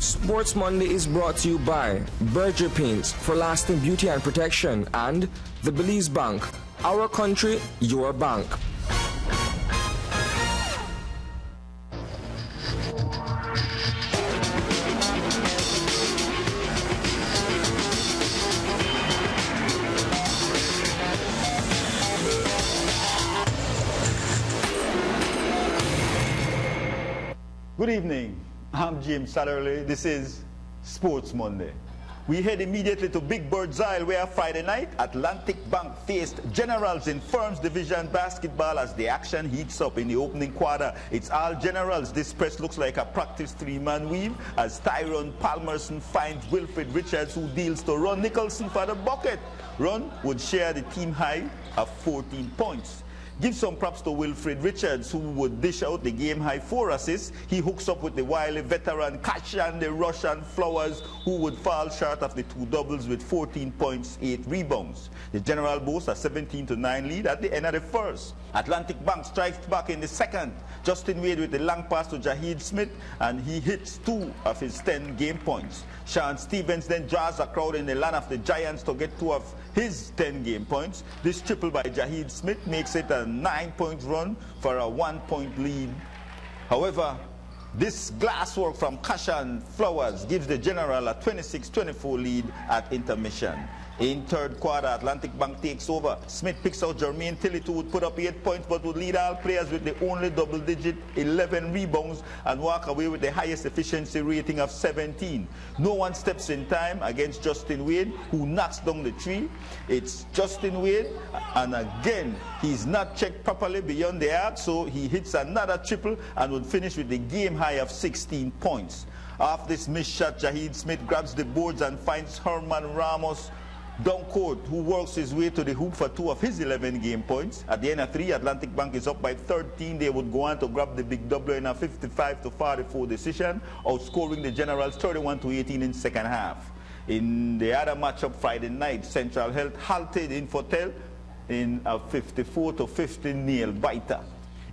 Sports Monday is brought to you by Berger Paints for lasting beauty and protection and the Belize Bank. Our country, your bank. Good evening. I'm James Satterley. This is Sports Monday. We head immediately to Big Bird's Isle where Friday night Atlantic Bank faced Generals in Firms Division basketball as the action heats up in the opening quarter. It's all Generals. This press looks like a practice three-man weave as Tyrone Palmerson finds Wilfred Richards who deals to Ron Nicholson for the bucket. Ron would share the team high of 14 points. Give some props to Wilfred Richards, who would dish out the game-high 4 assists. He hooks up with the wily veteran Kashan, the Russian Flowers, who would fall short of the 2 doubles with 14 points, 8 rebounds. The General boasts a 17-9 lead at the end of the first. Atlantic Bank strikes back in the second. Justin Wade with the long pass to Jahid Smith, and he hits 2 of his 10 game points. Sean Stevens then draws a crowd in the land of the Giants to get 2 of his 10 game points. This triple by Jahid Smith makes it a 9-point run for a 1-point lead. However, this glasswork from Kashan Flowers gives the General a 26-24 lead at intermission. In third quarter, Atlantic Bank takes over. Smith picks out Jermaine Tilley, who would put up 8 points but would lead all players with the only double-digit 11 rebounds and walk away with the highest efficiency rating of 17. No one steps in time against Justin Wade, who knocks down the 3. It's Justin Wade, and again, he's not checked properly beyond the arc, so he hits another triple and would finish with the game high of 16 points. Off this missed shot, Jahid Smith grabs the boards and finds Herman Ramos down court, who works his way to the hoop for 2 of his 11 game points. At the end of 3, Atlantic Bank is up by 13. They would go on to grab the big W in a 55-44 decision, outscoring the Generals 31-18 in second half. In the other matchup Friday night, Central Health halted Infotel in a 54-50 nail-biter.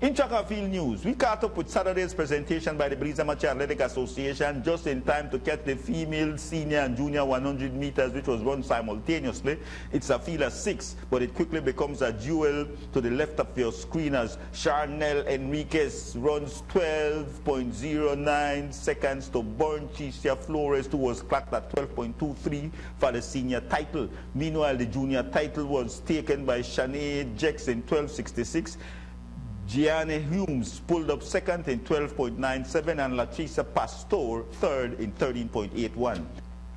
In track and field news, we caught up with Saturday's presentation by the Belize Amateur Athletic Association just in time to catch the female, senior, and junior 100 meters, which was run simultaneously. It's a field of 6, but it quickly becomes a duel to the left of your screen as Charnel Enriquez runs 12.09 seconds to burn Tricia Flores, who was clocked at 12.23 for the senior title. Meanwhile, the junior title was taken by Shanae Jex in 12.66. Gianni Humes pulled up second in 12.97 and Latricia Pastor third in 13.81.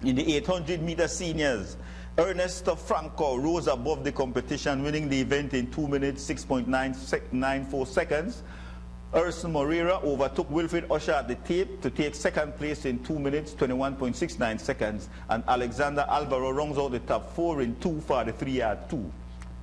In the 800-meter seniors, Ernesto Franco rose above the competition, winning the event in 2 minutes, 6.94 seconds. Urson Moreira overtook Wilfred Usher at the tape to take second place in 2 minutes, 21.69 seconds. And Alexander Alvaro rounds out the top 4 in 2 for the 3-yard 2.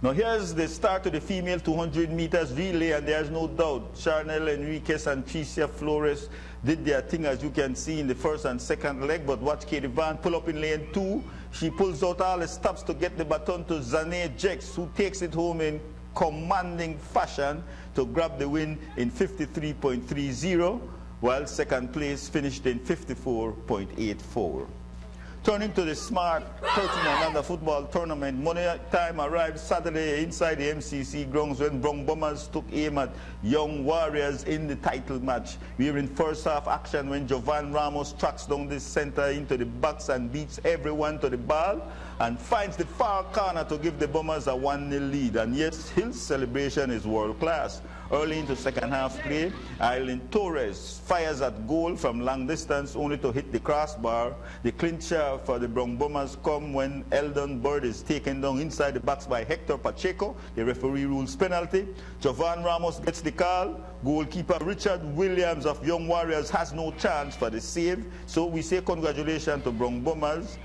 Now here's the start of the female 200 meters relay, and there's no doubt Charnel Enriquez and Tricia Flores did their thing, as you can see in the first and second leg. But watch Katie Van pull up in lane 2. She pulls out all the stops to get the baton to Zane Jex, who takes it home in commanding fashion to grab the win in 53.30, while second place finished in 54.84. Turning to the Smart 13 and under football tournament, money time arrived Saturday inside the MCC grounds when Bronx Bombers took aim at Young Warriors in the title match. We were in first half action when Jovan Ramos tracks down the center into the box and beats everyone to the ball and finds the far corner to give the Bombers a 1-0 lead. And yes, Hill's celebration is world class. Early into second half play, Aileen Torres fires at goal from long distance only to hit the crossbar. The clincher for the Bronx Bombers come when Eldon Bird is taken down inside the box by Hector Pacheco. The referee rules penalty. Jovan Ramos gets the call. Goalkeeper Richard Williams of Young Warriors has no chance for the save. So we say congratulations to Bronx Bombers,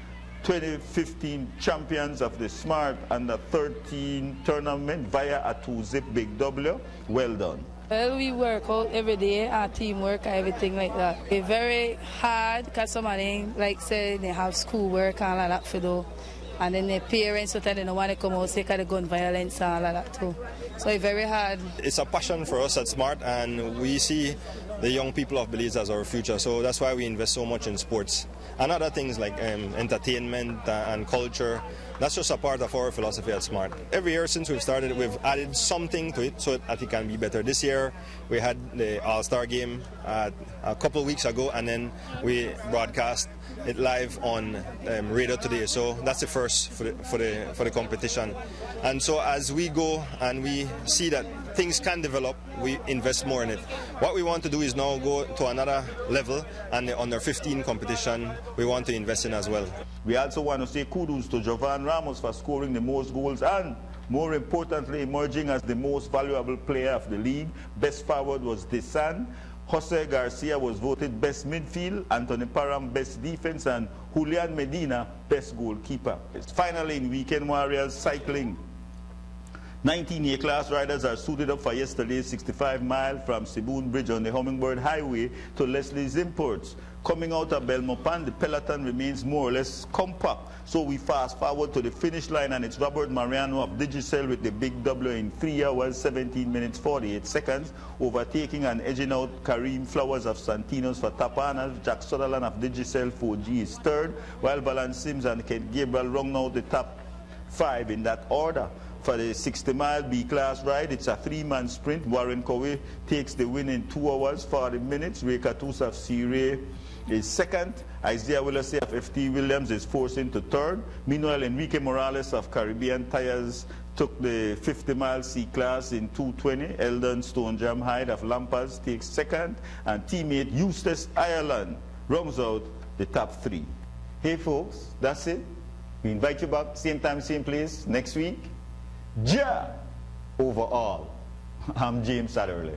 2015 champions of the Smart Under 13 tournament via a 2-zip big W. Well done. Well, we work out every day, our teamwork, everything like that. It's very hard because some of them, like say, they have school work and all that for do. And then the parents sometimes they don't want to come out because of the gun violence and all of that too. So it's very hard. It's a passion for us at SMART, and we see the young people of Belize as our future. So that's why we invest so much in sports. And other things like entertainment and culture. That's just a part of our philosophy at SMART. Every year since we've started, we've added something to it so that it can be better. This year, we had the All-Star game a couple of weeks ago, and then we broadcast it live on radio today. So that's the first for the competition. And so as we go and we see that things can develop, we invest more in it. What we want to do is now go to another level, and the under 15 competition we want to invest in as well. We also want to say kudos to Jovan Ramos for scoring the most goals and, more importantly, emerging as the most valuable player of the league. Best forward was Desan. Jose Garcia was voted best midfield, Anthony Parham best defense, and Julian Medina best goalkeeper. Finally, in Weekend Warriors cycling, 19 A-class riders are suited up for yesterday's 65-mile from Siboon Bridge on the Hummingbird Highway to Leslie's Imports. Coming out of Belmopan, the peloton remains more or less compact. So we fast forward to the finish line, and it's Robert Mariano of Digicel with the big W in 3 hours, 17 minutes, 48 seconds, overtaking and edging out Kareem Flowers of Santinos for Tapana. Jack Sutherland of Digicel 4G is third, while Balan Sims and Ken Gabriel round out the top 5 in that order. For the 60-mile B-class ride, it's a 3-man sprint. Warren Cowie takes the win in 2 hours, 40 minutes. Ray Catus of Sierra is second. Isaiah Willase of FT Williams is forced into third. Meanwhile, Enrique Morales of Caribbean Tires took the 50-mile C-class in 2:20. Eldon Stonejam Hyde of Lampas takes second. And teammate Eustace Ireland rounds out the top 3. Hey, folks, that's it. We invite you back, same time, same place, next week. Ja over all. I'm James Satterley.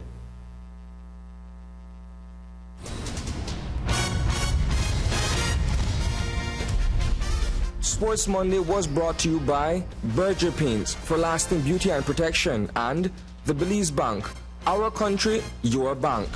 Sports Monday was brought to you by Berger Paints for lasting beauty and protection, and the Belize Bank. Our country, your bank.